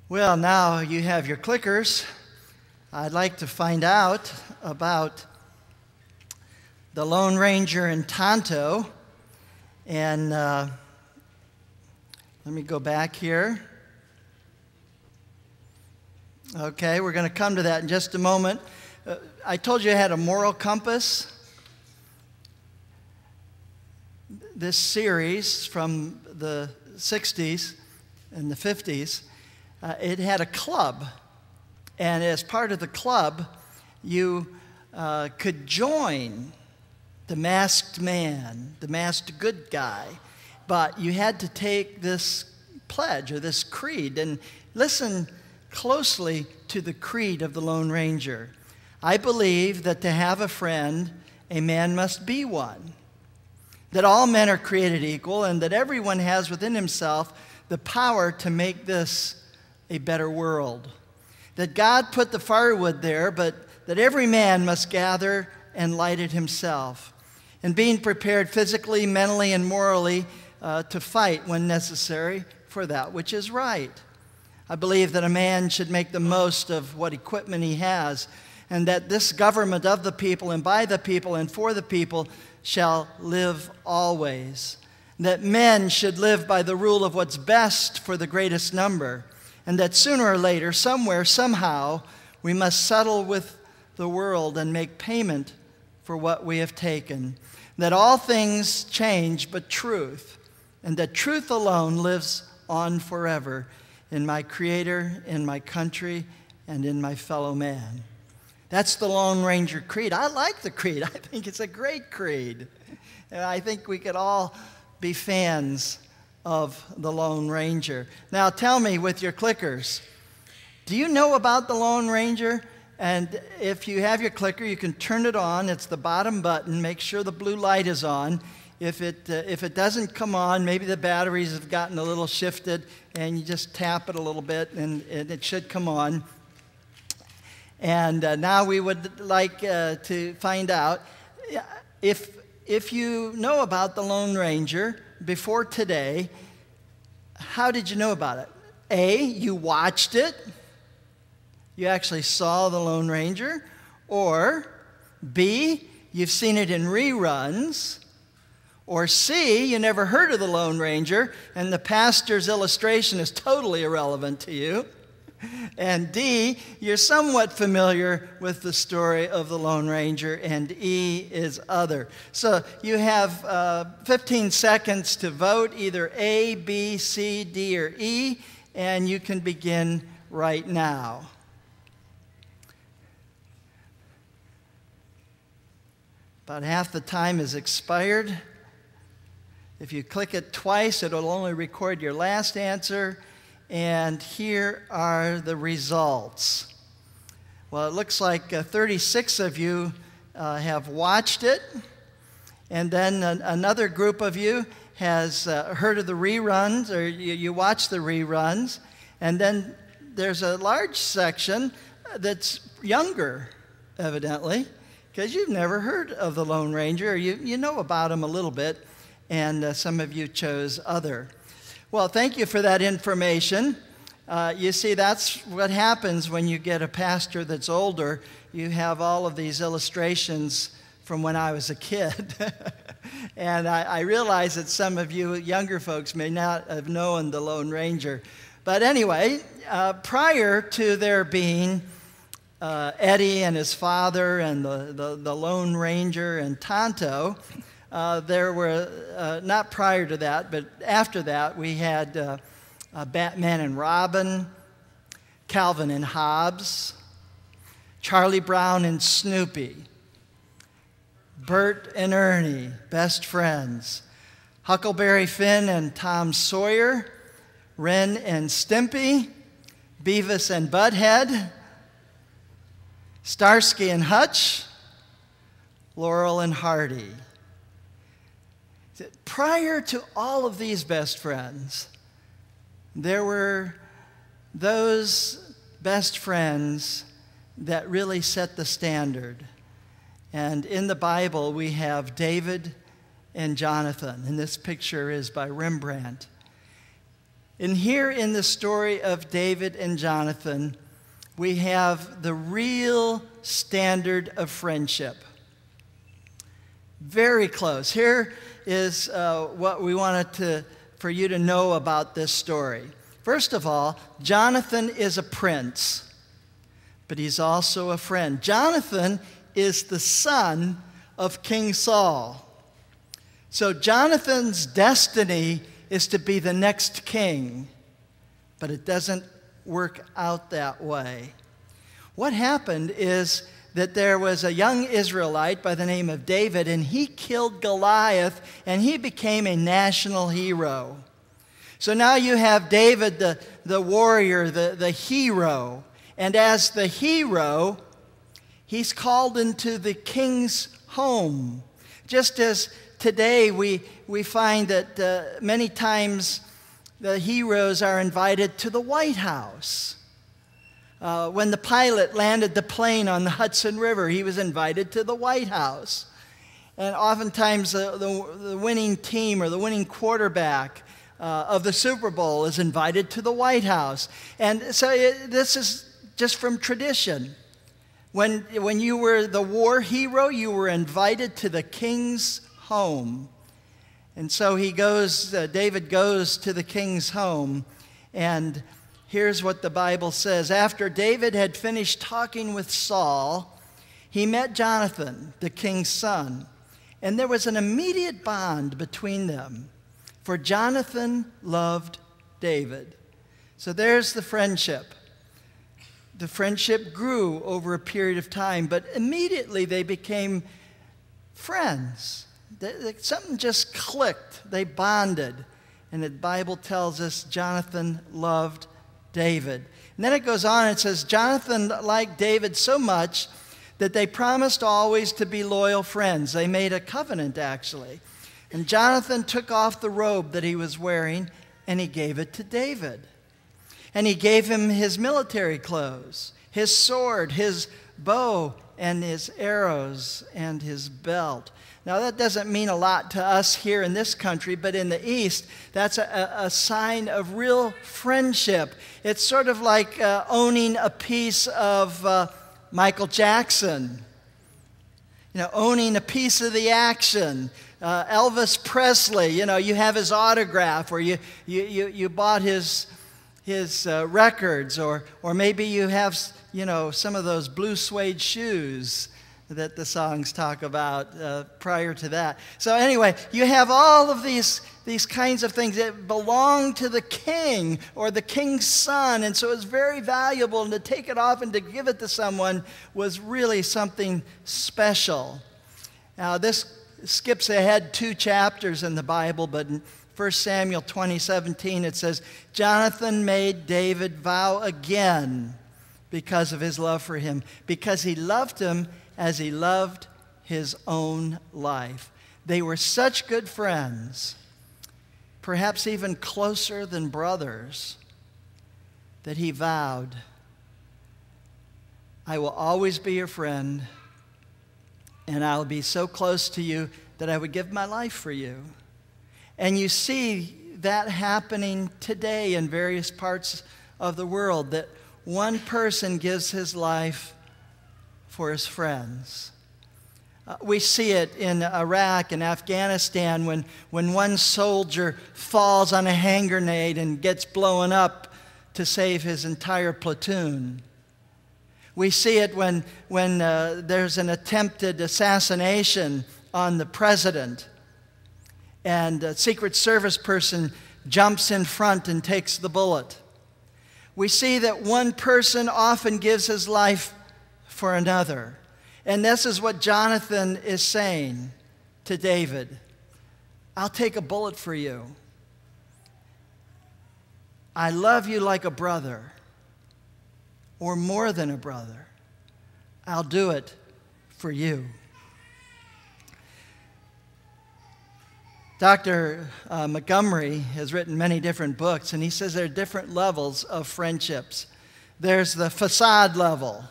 Well, now you have your clickers. I'd like to find out about the Lone Ranger and Tonto. And let me go back here. Okay, we're going to come to that in just a moment. I told you I had a moral compass. This series from the 60s and the 50s, it had a club. And as part of the club, you could join the masked man, the masked good guy. But you had to take this pledge or this creed and listen closely to the creed of the Lone Ranger. I believe that to have a friend, a man must be one. That all men are created equal and that everyone has within himself the power to make this a better world. That God put the firewood there, but that every man must gather and light it himself. And being prepared physically, mentally, and morally to fight when necessary for that which is right. I believe that a man should make the most of what equipment he has, and that this government of the people and by the people and for the people shall live always. That men should live by the rule of what's best for the greatest number, and that sooner or later, somewhere, somehow, we must settle with the world and make payment for what we have taken. That all things change but truth, and that truth alone lives on forever in my Creator, in my country, and in my fellow man. That's the Lone Ranger Creed. I like the creed. I think it's a great creed. And I think we could all be fans of the Lone Ranger. Now tell me with your clickers, do you know about the Lone Ranger? And if you have your clicker, you can turn it on. It's the bottom button. Make sure the blue light is on. If it doesn't come on, maybe the batteries have gotten a little shifted, and you just tap it a little bit, and it should come on. And now we would like to find out if you know about the Lone Ranger before today, how did you know about it? A, you watched it. You actually saw the Lone Ranger. Or B, you've seen it in reruns. Or C, you never heard of the Lone Ranger, and the pastor's illustration is totally irrelevant to you. And D, you're somewhat familiar with the story of the Lone Ranger, and E is other. So you have 15 seconds to vote, either A, B, C, D, or E, and you can begin right now. About half the time is expired. If you click it twice, it'll only record your last answer. And here are the results. Well, it looks like 36 of you have watched it. And then another group of you has heard of the reruns, or you watched the reruns. And then there's a large section that's younger, evidently, because you've never heard of the Lone Ranger, or you know about him a little bit. And some of you chose other. Well, thank you for that information. You see, that's what happens when you get a pastor that's older. You have all of these illustrations from when I was a kid. And I realize that some of you younger folks may not have known the Lone Ranger. But anyway, prior to there being Eddie and his father and the Lone Ranger and Tonto, there were, not prior to that, but after that, we had Batman and Robin, Calvin and Hobbes, Charlie Brown and Snoopy, Bert and Ernie, best friends, Huckleberry Finn and Tom Sawyer, Ren and Stimpy, Beavis and Butthead, Starsky and Hutch, Laurel and Hardy. Prior to all of these best friends, there were those best friends that really set the standard. And in the Bible, we have David and Jonathan, and this picture is by Rembrandt. And here in the story of David and Jonathan, we have the real standard of friendship. Very close. Here is what we wanted for you to know about this story. First of all, Jonathan is a prince, but he's also a friend. Jonathan is the son of King Saul. So Jonathan's destiny is to be the next king, but it doesn't work out that way. What happened is that there was a young Israelite by the name of David, and he killed Goliath, and he became a national hero. So now you have David, the warrior, the hero, and as the hero, he's called into the king's home. Just as today we find that many times the heroes are invited to the White House. When the pilot landed the plane on the Hudson River, he was invited to the White House. And oftentimes the winning team or the winning quarterback of the Super Bowl is invited to the White House. And so this is just from tradition. When you were the war hero, you were invited to the king's home. And so David goes to the king's home, and here's what the Bible says. After David had finished talking with Saul, he met Jonathan, the king's son, and there was an immediate bond between them, for Jonathan loved David. So there's the friendship. The friendship grew over a period of time, but immediately they became friends. Something just clicked. They bonded. And the Bible tells us Jonathan loved David. And then it goes on and says, Jonathan liked David so much that they promised always to be loyal friends. They made a covenant, actually. And Jonathan took off the robe that he was wearing, and he gave it to David. And he gave him his military clothes, his sword, his bow, and his arrows, and his belt. Now, that doesn't mean a lot to us here in this country, but in the East, that's a sign of real friendship. It's sort of like owning a piece of Michael Jackson, owning a piece of the action. Elvis Presley, you have his autograph, or you bought his records, or maybe you have, some of those blue suede shoes that the songs talk about prior to that. So anyway, you have all of these kinds of things that belong to the king or the king's son, and so it's very valuable, and to take it off and to give it to someone was really something special. Now, this skips ahead 2 chapters in the Bible, but in 1 Samuel 20:17 it says, Jonathan made David vow again because of his love for him, because he loved him as he loved his own life. They were such good friends, perhaps even closer than brothers, that he vowed, I will always be your friend, and I'll be so close to you that I would give my life for you. And you see that happening today in various parts of the world, that one person gives his life for his friends. We see it in Iraq and Afghanistan when one soldier falls on a hand grenade and gets blown up to save his entire platoon. We see it when there's an attempted assassination on the president, and a Secret Service person jumps in front and takes the bullet. We see that one person often gives his life for another. And this is what Jonathan is saying to David. I'll take a bullet for you. I love you like a brother, or more than a brother. I'll do it for you. Dr. Montgomery has written many different books, and he says there are different levels of friendships. There's the facade level.